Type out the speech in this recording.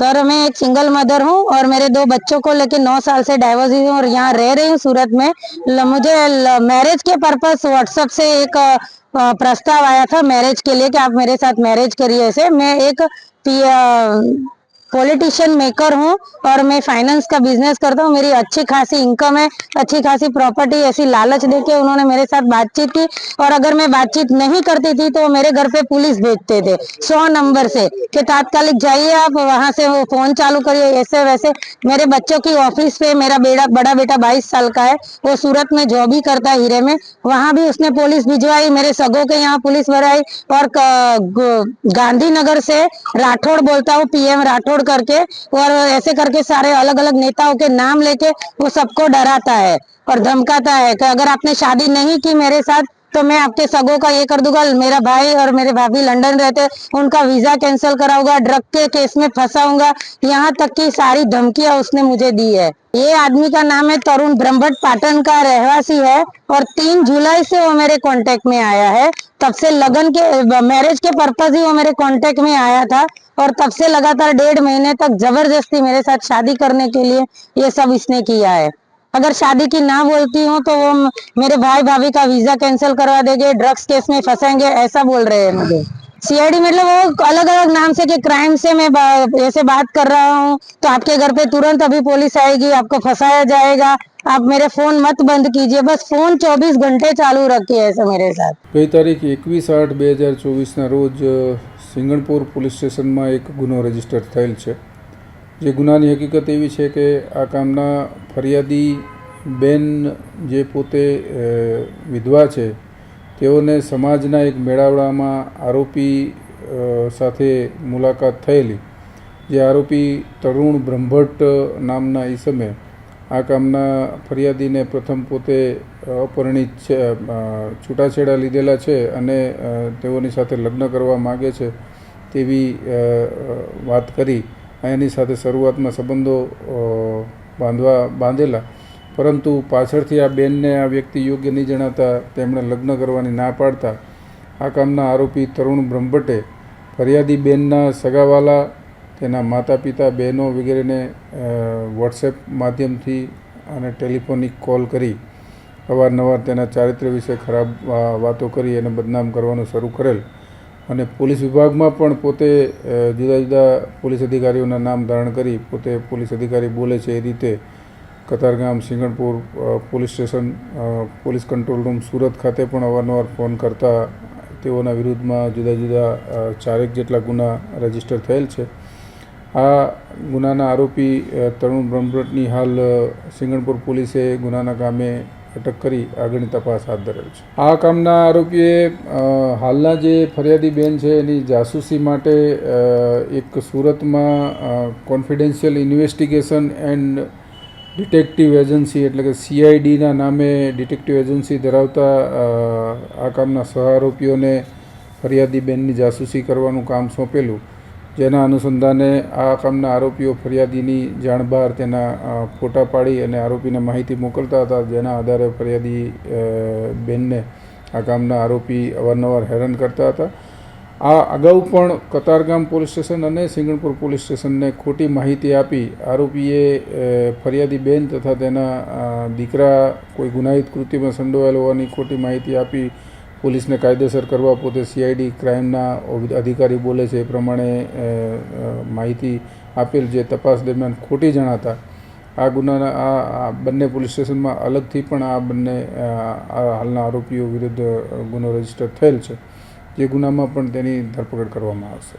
Sir मैं एक single mother हूँ और मेरे 2 बच्चों को लेके 9 साल से डाइवोर्स हुई हूँ और यहाँ रह रही हूँ सूरत में। मुझे मैरिज के पर्पस व्हाट्सएप से एक प्रस्ताव आया था मैरिज के लिए कि आप मेरे साथ मैरिज करिए। ऐसे मैं एक पॉलिटिशियन मेकर हूँ और मैं फाइनेंस का बिजनेस करता हूँ। मेरी अच्छी खासी इनकम है, अच्छी खासी प्रॉपर्टी। ऐसी लालच देके उन्होंने मेरे साथ बातचीत की और अगर मैं बातचीत नहीं करती थी तो मेरे घर पे पुलिस भेजते थे 100 नंबर से कि तात्कालिक जाइए आप वहां से वो फोन चालू करिए, ऐसे वैसे। मेरे बच्चों की ऑफिस पे मेरा बड़ा बेटा 22 साल का है, वो सूरत में जॉब ही करता है हीरे में, वहां भी उसने पुलिस भिजवाई। मेरे सगों के यहाँ पुलिस भराई और गांधीनगर से राठौड़ बोलता हूँ, पीएम राठौड़ करके, और ऐसे करके सारे अलग अलग नेताओं के नाम लेके वो सबको डराता है और धमकाता है कि अगर आपने शादी नहीं की मेरे साथ तो मैं आपके सगों का ये कर दूंगा। मेरा भाई और मेरे भाभी लंदन रहते, उनका वीजा कैंसिल कराऊंगा, ड्रग के केस में फंसाऊंगा, यहाँ तक की सारी धमकियां उसने मुझे दी है। ये आदमी का नाम है तरुण ब्रह्मभट्ट, पाटन का रहवासी है और 3 जुलाई से वो मेरे कांटेक्ट में आया है। तब से लगन के मैरिज के पर्पज ही वो मेरे कांटेक्ट में आया था और तब से लगातार 1.5 महीने तक जबरदस्ती मेरे साथ शादी करने के लिए ये सब इसने किया है। अगर शादी की ना बोलती हूँ तो वो मेरे भाई भाभी का वीजा कैंसिल करवा देंगे, ड्रग्स केस में फंसेंगे, ऐसा बोल रहे हैं मुझे। सीआईडी मतलब वो अलग अलग नाम से कि क्राइम से मैं ऐसे बात कर रहा हूँ तो आपके घर पे तुरंत अभी पुलिस आएगी, आपको फंसाया जाएगा, आप मेरे फोन मत बंद कीजिए। बस फोन 24 घंटे चालू रखिए ऐसा मेरे साथ। गई तारीख 21/8/2024 रोज સિંગણપુર પોલીસ સ્ટેશનમાં એક ગુનો રજીસ્ટર થયેલ છે। જે ગુનાની હકીકત એવી છે કે આ કામના ફરિયાદી બેન જે પોતે વિધવા છે તેઓને સમાજના એક મેળાવડામાં આરોપી સાથે મુલાકાત થયેલી। જે આરોપી તરુણ બ્રહ્મભટ્ટ નામના ઈસમે આ કામના ફરિયાદીને પ્રથમ પોતે અપરિણિત છે, છૂટાછેડા લીધેલા છે અને તેઓની સાથે લગ્ન કરવા માગે છે તેવી વાત કરી એની સાથે શરૂઆતમાં સંબંધો બાંધેલા, પરંતુ પાછળથી આ બેનને આ વ્યક્તિ યોગ્ય નહીં જણાતા તેમણે લગ્ન કરવાની ના પાડતા આ કામના આરોપી તરુણ બ્રહ્મભટ્ટે ફરિયાદી બેનના સગાવાલા, તેના માતા પિતા, બહેનો વગેરેને વોટ્સએપ માધ્યમથી અને ટેલિફોનિક કોલ કરી અવારનવાર તેના ચારિત્ર્ય વિશે ખરાબ વાતો કરી અને બદનામ કરવાનું શરૂ કરેલ અને પોલીસ વિભાગમાં પણ પોતે જુદા જુદા પોલીસ અધિકારીઓના નામ ધારણ કરી પોતે પોલીસ અધિકારી બોલે છે એ રીતે Katargam Singanpur police station police control room Surat ખાતે પણ અવારનવાર ફોન કરતા તેઓના વિરુદ્ધમાં જુદા જુદા 4 જેટલા ગુના રજીસ્ટર થયેલ છે। આ ગુનાના આરોપી તરુણ બ્રહ્મભટ્ટની હાલ સિંગણપુર પોલીસે ગુનાના કામે અટક કરી આગળની તપાસ હાથ ધરેલ છે। આ કામના આરોપીએ હાલના જે ફરિયાદી બેન છે એની જાસૂસી માટે એક સુરતમાં confidential investigation and detective agency એટલે કે CIDના નામે ડિટેક્ટિવ એજન્સી ધરાવતા આ કામના સહઆરોપીઓને ફરિયાદી બેનની જાસૂસી કરવાનું કામ સોંપેલું। જેના અનુસંધાને આ કામના આરોપીઓ ફરિયાદીની જાણ બહાર તેના ફોટા પાડી અને આરોપીને માહિતી મોકલતા હતા, જેના આધારે ફરિયાદી બેનને આ કામના આરોપી અવારનવાર હેરાન કરતા હતા। આ અગાઉ પણ કતારગામ પોલીસ સ્ટેશન અને સિંગણપુર પોલીસ સ્ટેશનને ખોટી માહિતી આપી આરોપીએ ફરિયાદી બેન તથા તેના દીકરા કોઈ ગુનાહિત કૃત્યમાં સંડોવાયેલ હોવાની ખોટી માહિતી આપી પોલીસને કાયદેસર કરવા પોતે CID ક્રાઇમના અધિકારી બોલે છે એ પ્રમાણે માહિતી આપેલ, જે તપાસ દરમિયાન ખોટી જણાતા આ ગુનાના આ બંને પોલીસ સ્ટેશનમાં અલગથી પણ આ બંને હાલના આરોપીઓ વિરુદ્ધ ગુનો રજીસ્ટર થયેલ છે, જે ગુનામાં પણ તેની ધરપકડ કરવામાં આવશે।